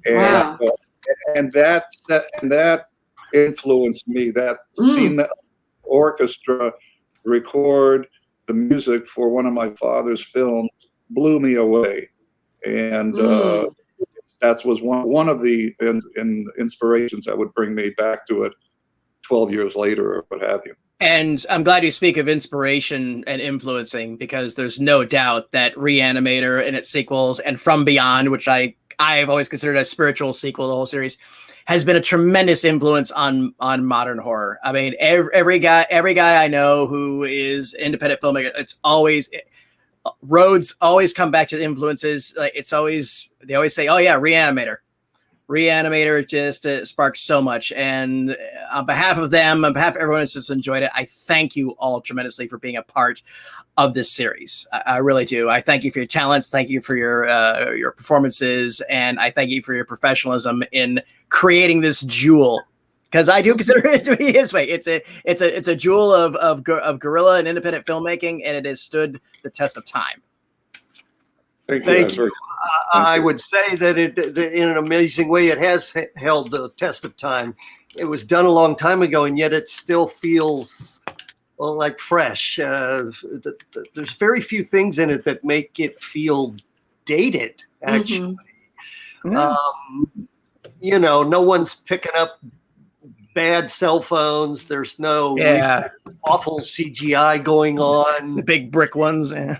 Speaker 2: And,
Speaker 5: wow.
Speaker 2: and that influenced me, that seeing the orchestra record the music for one of my father's films blew me away. And that was one of the inspirations that would bring me back to it 12 years later or what have you.
Speaker 1: And I'm glad you speak of inspiration and influencing, because there's no doubt that Re-Animator and its sequels and From Beyond, which I've always considered a spiritual sequel to the whole series, has been a tremendous influence on modern horror. I mean, every guy I know who is independent filmmaker, it's always roads always come back to the influences. Like they always say, "Oh yeah, Reanimator just sparked so much." And on behalf of them, on behalf of everyone who's just enjoyed it, I thank you all tremendously for being a part of this series. I really do. I thank you for your talents. Thank you for your performances, and I thank you for your professionalism in creating this jewel. Because I do consider it to be his way. It's a jewel of guerrilla and independent filmmaking, and it has stood the test of time.
Speaker 2: Thank you.
Speaker 6: I would say that in an amazing way, it has held the test of time. It was done a long time ago, and yet it still feels like fresh. There's very few things in it that make it feel dated, actually. No one's picking up bad cell phones. There's no awful CGI going on.
Speaker 1: The big brick ones.
Speaker 6: So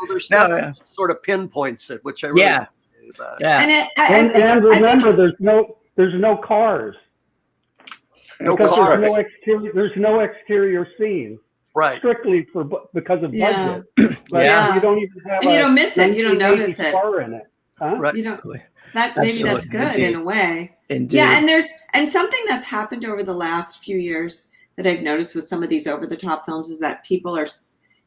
Speaker 6: there's nothing sort of pinpoints it, which I really appreciate about it.
Speaker 3: And remember, there's no cars. There's no exterior scenes.
Speaker 6: Right.
Speaker 3: Strictly because of budget.
Speaker 5: Yeah.
Speaker 3: You don't even have
Speaker 5: and you don't miss it. You don't notice it.
Speaker 3: Car in it. Huh?
Speaker 6: Right.
Speaker 5: You don't. Maybe that's good in a way.
Speaker 1: Indeed.
Speaker 5: Yeah, and something that's happened over the last few years that I've noticed with some of these over-the-top films is that people are,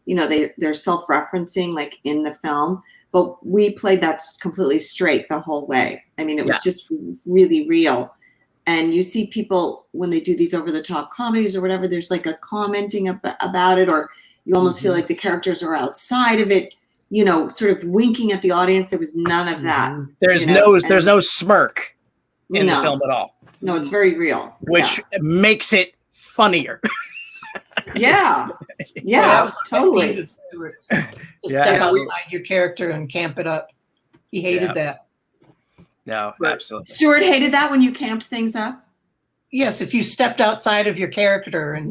Speaker 5: they're self-referencing like in the film, but we played that completely straight the whole way. I mean, it was just really real. And you see people when they do these over-the-top comedies or whatever, there's like a commenting about it, or you almost feel like the characters are outside of it. Sort of winking at the audience. There was none of that.
Speaker 1: There's no smirk in the film at all.
Speaker 5: No, it's very real.
Speaker 1: Which makes it funnier.
Speaker 4: Well,
Speaker 5: Totally.
Speaker 4: To step outside your character and camp it up. He hated that.
Speaker 1: No, absolutely.
Speaker 5: Stuart hated that when you camped things up?
Speaker 4: Yes, if you stepped outside of your character and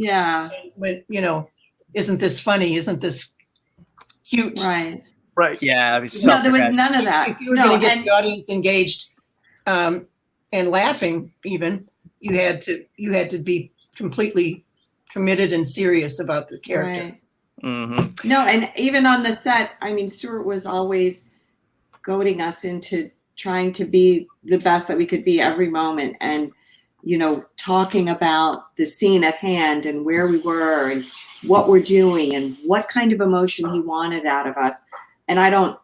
Speaker 4: went, isn't this funny? Isn't this cute?
Speaker 5: Right.
Speaker 1: Yeah.
Speaker 5: No, there was none of that.
Speaker 4: If you were going to get the audience engaged and laughing, even you had to be completely committed and serious about the character.
Speaker 5: Right. No, and even on the set, I mean, Stuart was always goading us into trying to be the best that we could be every moment, and talking about the scene at hand and where we were and what we're doing and what kind of emotion he wanted out of us. And I don't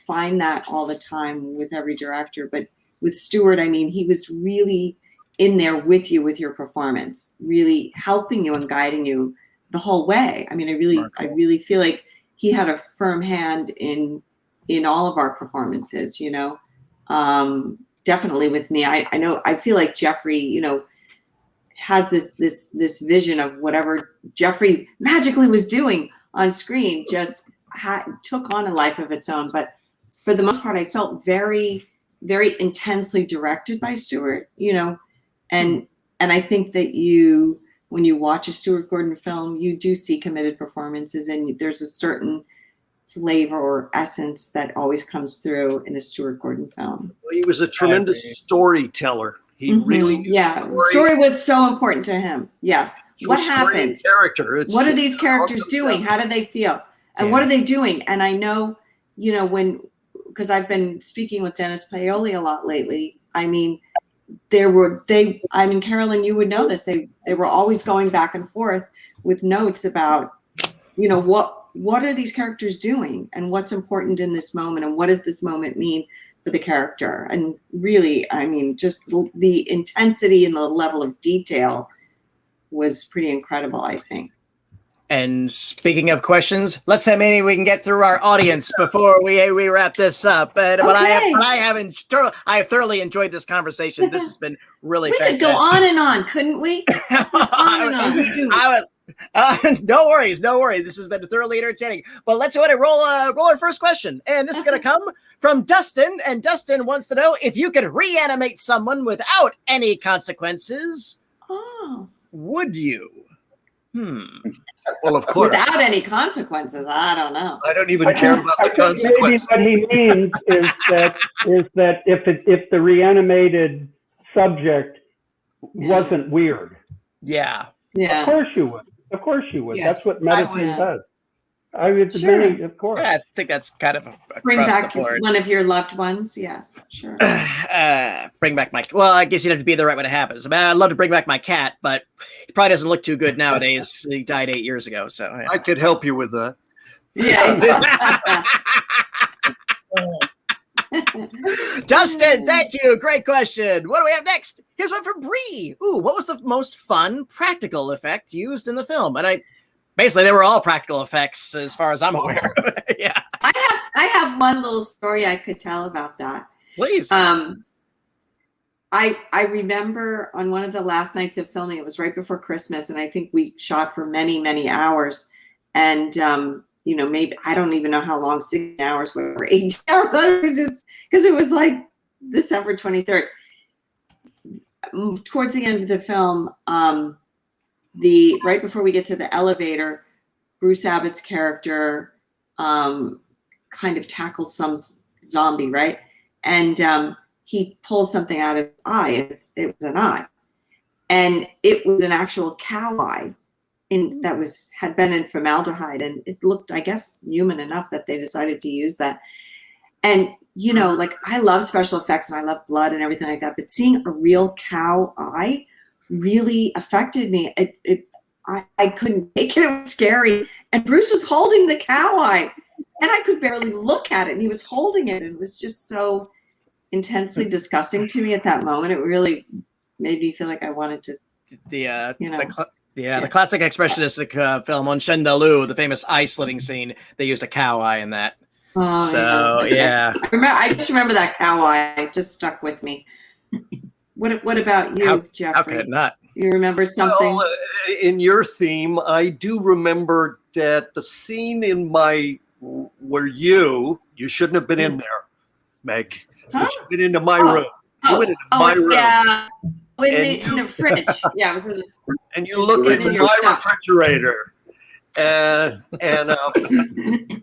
Speaker 5: find that all the time with every director, but with Stuart, I mean, he was really in there with you, with your performance, really helping you and guiding you the whole way. I mean, I really feel like he had a firm hand in all of our performances, definitely with me. I feel like Jeffrey, has this vision of whatever Jeffrey magically was doing on screen just took on a life of its own. But for the most part, I felt very, very intensely directed by Stuart, and I think that when you watch a Stuart Gordon film, you do see committed performances, and there's a certain flavor or essence that always comes through in a Stuart Gordon film.
Speaker 6: Well, he was a tremendous storyteller. He really
Speaker 5: story was so important to him. Yes. What happened?
Speaker 6: Character.
Speaker 5: What are these characters doing? How do they feel? And what are they doing? And I know, because I've been speaking with Dennis Paoli a lot lately. I mean, Carolyn, you would know this. They were always going back and forth with notes about, what are these characters doing and what's important in this moment and what does this moment mean for the character? And really, I mean, just the intensity and the level of detail was pretty incredible, I think.
Speaker 1: And speaking of questions, let's see how many we can get through our audience before we wrap this up. But I have thoroughly enjoyed this conversation. This has been really fantastic.
Speaker 5: We could go on and on, couldn't we? On and on.
Speaker 1: No worries. This has been thoroughly entertaining. But let's go ahead and roll our first question. And this is going to come from Dustin. And Dustin wants to know if you could reanimate someone without any consequences, would you?
Speaker 6: Well, of course.
Speaker 5: Without any consequences, I don't know.
Speaker 6: I don't even care about the consequences.
Speaker 3: Maybe what he means is that if the reanimated subject wasn't weird.
Speaker 1: Yeah.
Speaker 3: Of course you would.
Speaker 4: Yes,
Speaker 3: that's what medicine does.
Speaker 5: Sure.
Speaker 3: Of course.
Speaker 1: Yeah, I think that's kind of
Speaker 5: Bring
Speaker 1: across
Speaker 5: back
Speaker 1: the board.
Speaker 5: one of your loved ones. Yes, sure.
Speaker 1: Bring back my. Well, I guess you'd have to be there right when it happens. I mean, I'd love to bring back my cat, but he probably doesn't look too good nowadays. He died 8 years ago, so yeah.
Speaker 6: I could help you with that.
Speaker 5: Yeah.
Speaker 1: Justin, thank you. Great question. What do we have next? Here's one from Bree. Ooh, what was the most fun practical effect used in the film? And basically they were all practical effects as far as I'm aware. Yeah.
Speaker 5: I have one little story I could tell about that.
Speaker 1: Please.
Speaker 5: I remember on one of the last nights of filming, it was right before Christmas, and I think we shot for many, many hours. And maybe I don't even know how long, 6 hours, whatever, 8 hours, just because it was like December 23rd. Towards the end of the film, right before we get to the elevator, Bruce Abbott's character kind of tackles some zombie, right? And he pulls something out of his eye, and it was an eye. And it was an actual cow eye that had been in formaldehyde, and it looked, I guess, human enough that they decided to use that. And like, I love special effects and I love blood and everything like that, but seeing a real cow eye really affected me. I couldn't take it. It was scary. And Bruce was holding the cow eye, and I could barely look at it, and he was holding it, and it was just so intensely disgusting to me at that moment. It really made me feel like I wanted to,
Speaker 1: the classic expressionistic film on Shendalu, the famous eye slitting scene. They used a cow eye in that.
Speaker 5: Oh,
Speaker 1: so yeah.
Speaker 5: I just remember that cow eye. It just stuck with me. What about you, Jeffrey?
Speaker 1: How could it not?
Speaker 5: You remember something?
Speaker 6: Well, in your theme, I do remember that the scene where you shouldn't have been in there, Meg.
Speaker 5: Huh?
Speaker 6: You should have been into my room. You went into my room.
Speaker 5: Yeah. In the fridge. Yeah, it was in the.
Speaker 6: And you look into my refrigerator, and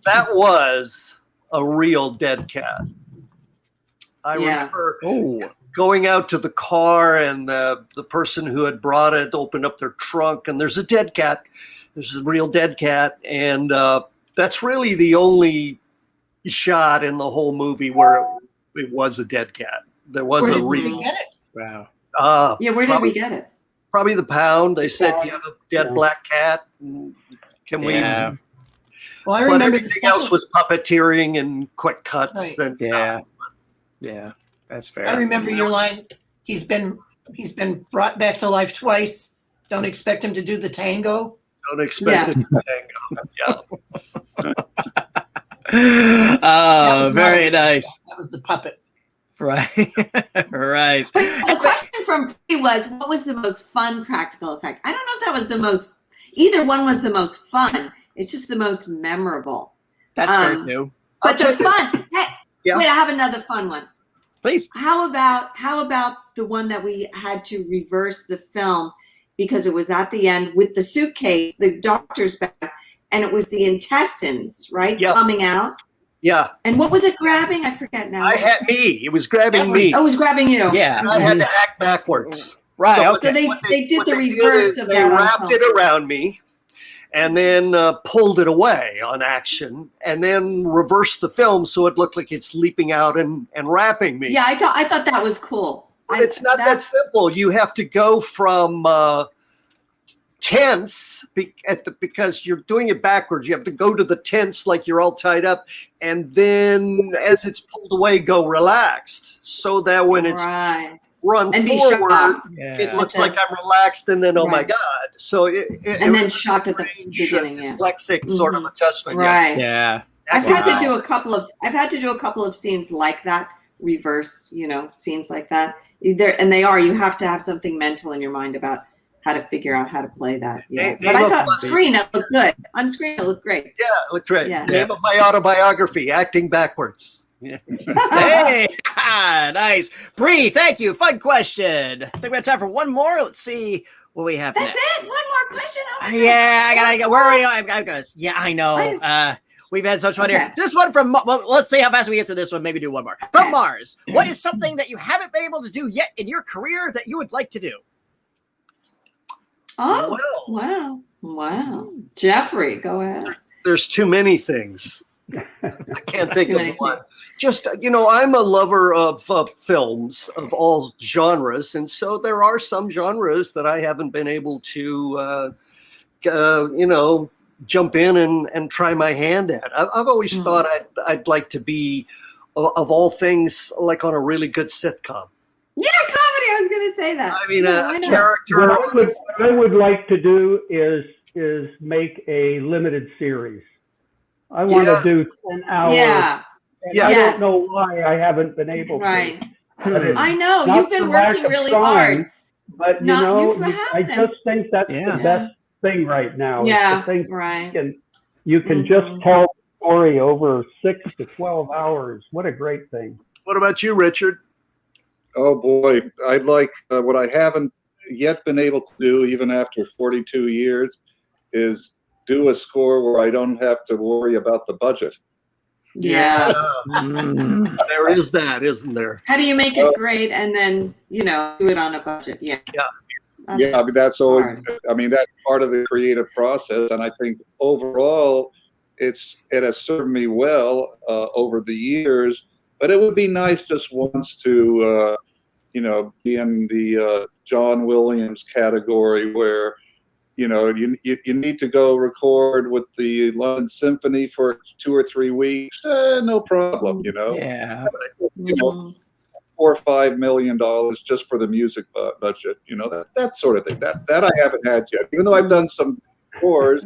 Speaker 6: that was a real dead cat. I remember going out to the car, and the person who had brought it opened up their trunk, and there's a dead cat. There's a real dead cat, and that's really the only shot in the whole movie where it was a dead cat. There was
Speaker 4: Where
Speaker 6: a
Speaker 4: did
Speaker 6: real.
Speaker 4: we get it?
Speaker 1: Wow.
Speaker 5: Where did we get it?
Speaker 6: Probably the Pound. They said you have a dead black cat. Can we?
Speaker 1: Yeah.
Speaker 4: Well, I
Speaker 6: But
Speaker 4: remember
Speaker 6: everything else was puppeteering and quick cuts.
Speaker 4: Right.
Speaker 6: And
Speaker 1: Yeah, that's fair.
Speaker 4: I remember your line. He's been brought back to life twice. Don't expect him to do the tango.
Speaker 6: Don't expect it to tango. Yeah.
Speaker 1: Oh, very nice.
Speaker 4: That was the puppet.
Speaker 1: Right. Right.
Speaker 5: The question from Bree was, what was the most fun practical effect? I don't know if that was either one was the most fun. It's just the most memorable.
Speaker 1: That's fair too.
Speaker 5: But the fun, hey,
Speaker 6: Yeah.
Speaker 5: wait, I have another fun one.
Speaker 1: Please.
Speaker 5: How about the one that we had to reverse the film because it was at the end with the suitcase, the doctor's bag, and it was the intestines, right?
Speaker 6: Yep.
Speaker 5: Coming out.
Speaker 6: Yeah.
Speaker 5: And what was it grabbing? I forget now.
Speaker 6: I had me. It was grabbing me.
Speaker 5: Oh, it was grabbing you.
Speaker 1: Yeah.
Speaker 6: I had to act backwards.
Speaker 1: Right.
Speaker 6: So
Speaker 1: Okay.
Speaker 5: So they did
Speaker 6: what
Speaker 5: the
Speaker 6: they did
Speaker 5: reverse
Speaker 6: is
Speaker 5: of
Speaker 6: they
Speaker 5: that. on
Speaker 6: wrapped
Speaker 5: film.
Speaker 6: it around me and then pulled it away on action and then reversed the film so it looked like it's leaping out and wrapping me.
Speaker 5: Yeah, I thought that was cool.
Speaker 6: But it's not that simple. You have to go from tense because you're doing it backwards. You have to go to the tense like you're all tied up, and then as it's pulled away, go relaxed, so that when it's run
Speaker 5: and
Speaker 6: forward,
Speaker 1: Yeah.
Speaker 6: it looks like I'm relaxed, and then oh my
Speaker 5: Right.
Speaker 6: God! So
Speaker 5: And then shocked at the beginning, yeah.
Speaker 6: dyslexic sort of adjustment,
Speaker 5: Right.
Speaker 1: Yeah.
Speaker 5: I've had
Speaker 1: Wow.
Speaker 5: to do a couple of scenes like that, reverse, scenes like that. You have to have something mental in your mind about how to figure out how to play that. Yeah. But I thought on screen it looked good. On screen it looked great.
Speaker 6: Yeah, it looked great.
Speaker 5: Yeah.
Speaker 6: Name of my autobiography: Acting Backwards. Yeah.
Speaker 1: Hey, nice. Bree, thank you. Fun question. I think we have time for one more. Let's see what we have
Speaker 5: That's
Speaker 1: next.
Speaker 5: it. One more question. Oh my God.
Speaker 1: Yeah, I gotta. Where are we? I'm gonna. Yeah, I know. We've had so much fun here. This one from. Well, let's see how fast we get through this one. Maybe do one more from Mars. What is something that you haven't been able to do yet in your career that you would like to do?
Speaker 5: Oh, wow. Jeffrey, go ahead.
Speaker 6: There's too many things. I can't think
Speaker 5: Too
Speaker 6: of
Speaker 5: many
Speaker 6: one. Just, I'm a lover of films of all genres. And so there are some genres that I haven't been able to, jump in and try my hand at. I've always thought I'd like to be, of all things, like on a really good sitcom.
Speaker 5: Yeah, comedy. I was going to say that.
Speaker 6: I mean,
Speaker 5: Yeah, why
Speaker 6: a
Speaker 5: not?
Speaker 6: character.
Speaker 3: What I would like to do is make a limited series. I want to do 10 hours.
Speaker 5: Yeah.
Speaker 3: And I don't know why I haven't been able to.
Speaker 5: Right.
Speaker 3: But it's
Speaker 5: I know.
Speaker 3: not
Speaker 5: You've been
Speaker 3: for lack
Speaker 5: working
Speaker 3: of
Speaker 5: really
Speaker 3: trying,
Speaker 5: hard.
Speaker 3: But, I just think that's the best thing right now.
Speaker 5: Yeah,
Speaker 3: is to think
Speaker 5: right.
Speaker 3: You can just tell the story over 6 to 12 hours. What a great thing.
Speaker 6: What about you, Richard?
Speaker 2: Oh boy, I'd like what I haven't yet been able to do, even after 42 years, is do a score where I don't have to worry about the budget.
Speaker 5: Yeah.
Speaker 6: There is that, isn't there?
Speaker 5: How do you make it great and then, do it on a budget? Yeah.
Speaker 2: That's always,
Speaker 5: hard.
Speaker 2: that's part of the creative process. And I think overall, it has served me well over the years. But it would be nice just once to, be in the John Williams category where, you need to go record with the London Symphony for 2 or 3 weeks. No problem,
Speaker 1: Yeah.
Speaker 2: $4 or $5 million just for the music budget. That sort of thing. That I haven't had yet. Even though I've done some scores,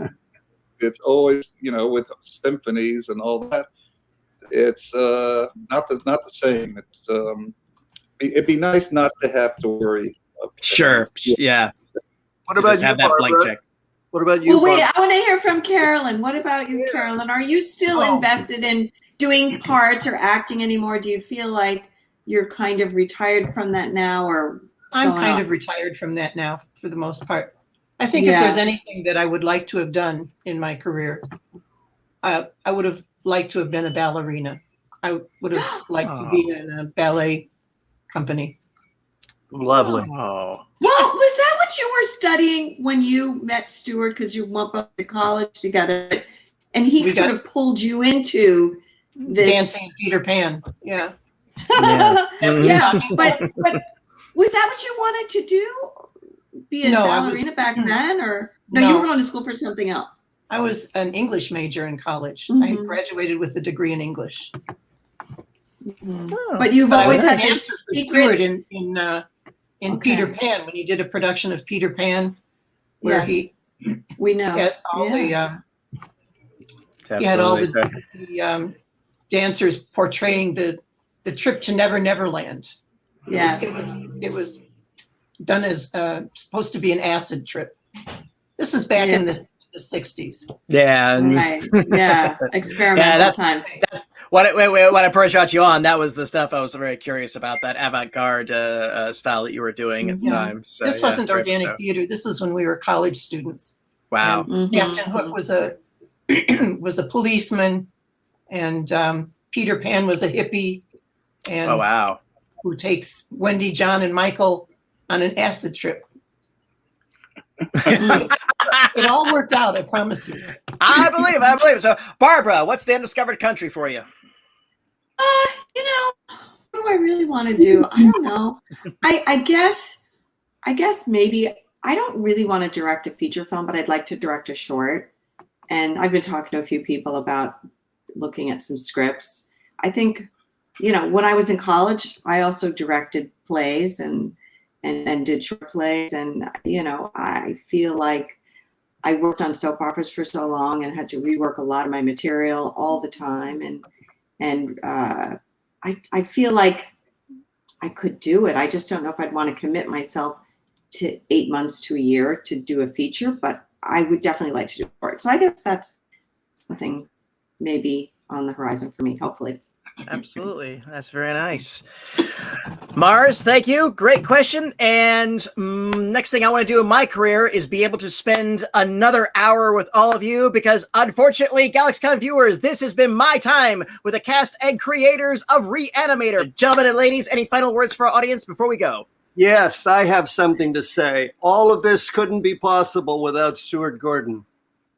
Speaker 2: it's always, with symphonies and all that. It's not the same. It's it'd be nice not to have to worry.
Speaker 1: Sure. Yeah.
Speaker 6: What about you, Barbara? What about you?
Speaker 5: Well, wait, I want to hear from Carolyn. What about you, Carolyn? Are you still invested in doing parts or acting anymore? Do you feel like you're kind of retired from that now, or
Speaker 4: I'm kind of retired from that now for the most part. I think if there's anything that I would like to have done in my career, I would have liked to have been a ballerina. I would have liked to be in a ballet company.
Speaker 6: Lovely.
Speaker 1: Oh.
Speaker 5: Well, was that what you were studying when you met Stuart? Because you went up to college together, and he sort of pulled you into this
Speaker 4: dancing Peter Pan. Yeah.
Speaker 5: Yeah. But was that what you wanted to do? Be a ballerina back then, or no? You were going to school for something else.
Speaker 4: I was an English major in college. I graduated with a degree in English.
Speaker 5: But you've always had this secret
Speaker 4: in Peter Pan, when he did a production of Peter Pan, where
Speaker 5: we know
Speaker 4: had all he had all the dancers portraying the trip to Never Never Land.
Speaker 5: Yeah,
Speaker 4: it was done as supposed to be an acid trip. This is back in the 60s.
Speaker 1: Yeah.
Speaker 5: Right. Yeah. Experimental times.
Speaker 1: That's when I first got you on. That was the stuff I was very curious about, that avant-garde style that you were doing at the time. So,
Speaker 4: this wasn't organic theater. This is when we were college students.
Speaker 1: Wow.
Speaker 4: Captain Hook was a policeman, and Peter Pan was a hippie. And
Speaker 1: oh wow!
Speaker 4: Who takes Wendy, John, and Michael on an acid trip? It all worked out, I promise you.
Speaker 1: I believe. So, Barbara, what's the undiscovered country for you?
Speaker 5: What do I really want to do? I don't know. I guess maybe I don't really want to direct a feature film, but I'd like to direct a short. And I've been talking to a few people about looking at some scripts. I think, when I was in college, I also directed plays and did short plays. And, I feel like I worked on soap operas for so long and had to rework a lot of my material all the time. And I feel like I could do it. I just don't know if I'd want to commit myself to 8 months to a year to do a feature, but I would definitely like to do it. So I guess that's something maybe on the horizon for me, hopefully.
Speaker 1: Absolutely. That's very nice. Mars, thank you. Great question. And next thing I want to do in my career is be able to spend another hour with all of you, because unfortunately, GalaxyCon viewers, this has been my time with the cast and creators of Re-Animator. Gentlemen and ladies, any final words for our audience before we go?
Speaker 6: Yes, I have something to say. All of this couldn't be possible without Stuart Gordon.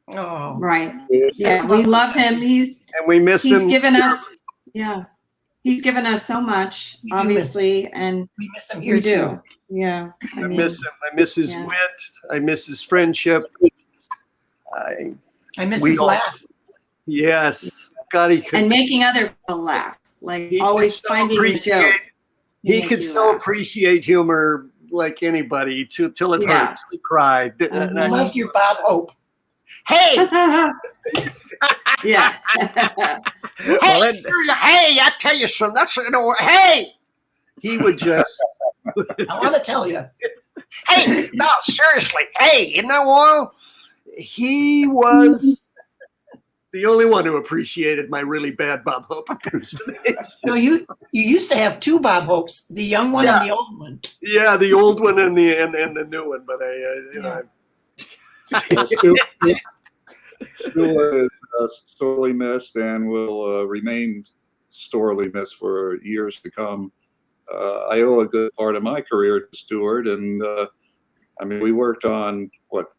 Speaker 4: Oh,
Speaker 5: Right.
Speaker 2: Yes.
Speaker 5: Yeah, we love him.
Speaker 6: And we miss
Speaker 5: He's
Speaker 6: him.
Speaker 5: given us, he's given us so much,
Speaker 4: We do
Speaker 5: obviously, and
Speaker 4: we miss him here
Speaker 5: we do.
Speaker 4: too.
Speaker 5: Yeah.
Speaker 6: I miss him. I miss his
Speaker 5: Yeah.
Speaker 6: wit. I miss his friendship.
Speaker 4: I miss
Speaker 6: We
Speaker 4: his
Speaker 6: all-
Speaker 4: laugh.
Speaker 6: Yes. God, he could.
Speaker 5: And making other people laugh, like
Speaker 6: he
Speaker 5: always
Speaker 6: could so
Speaker 5: finding the joke.
Speaker 6: appreciate- He
Speaker 5: Make
Speaker 6: could
Speaker 5: you
Speaker 6: so
Speaker 5: laugh.
Speaker 6: appreciate humor like anybody till it
Speaker 5: Yeah.
Speaker 6: hurts. He cried.
Speaker 5: Mhm.
Speaker 4: I loved your Bob Hope.
Speaker 6: Hey,
Speaker 5: Yeah.
Speaker 1: Well, then-
Speaker 6: hey! I tell you something. That's hey. He would just.
Speaker 4: I want to tell you.
Speaker 6: Hey, no, seriously. Hey, you know what? He was the only one who appreciated my really bad Bob Hope impersonation.
Speaker 4: No, you used to have two Bob Hopes, the young one and the old one.
Speaker 6: Yeah, the old one and the new one. But
Speaker 2: Stuart is sorely missed and will remain sorely missed for years to come. I owe a good part of my career to Stuart, and we worked on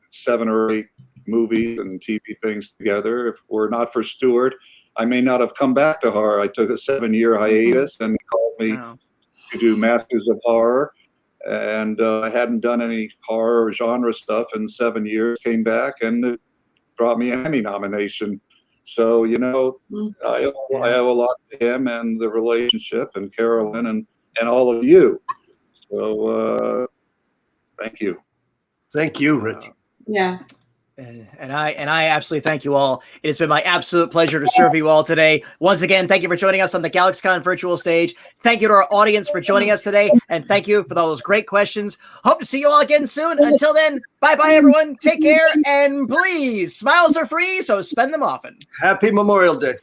Speaker 2: 7 or 8 movies and TV things together. If it were not for Stuart, I may not have come back to horror. I took a 7-year hiatus, and he called me
Speaker 1: Wow.
Speaker 2: to do Masters of Horror, and I hadn't done any horror genre stuff in 7 years. Came back, and it brought me an Emmy nomination. So I owe a lot to him and the relationship, and Carolyn and all of you. So thank you.
Speaker 6: thank you, Rich.
Speaker 5: Yeah.
Speaker 1: And I absolutely thank you all. It has been my absolute pleasure to serve you all today. Once again, thank you for joining us on the GalaxyCon virtual stage. Thank you to our audience for joining us today. And thank you for all those great questions. Hope to see you all again soon. Until then, bye-bye, everyone. Take care. And please, smiles are free, so spend them often.
Speaker 6: Happy Memorial Day.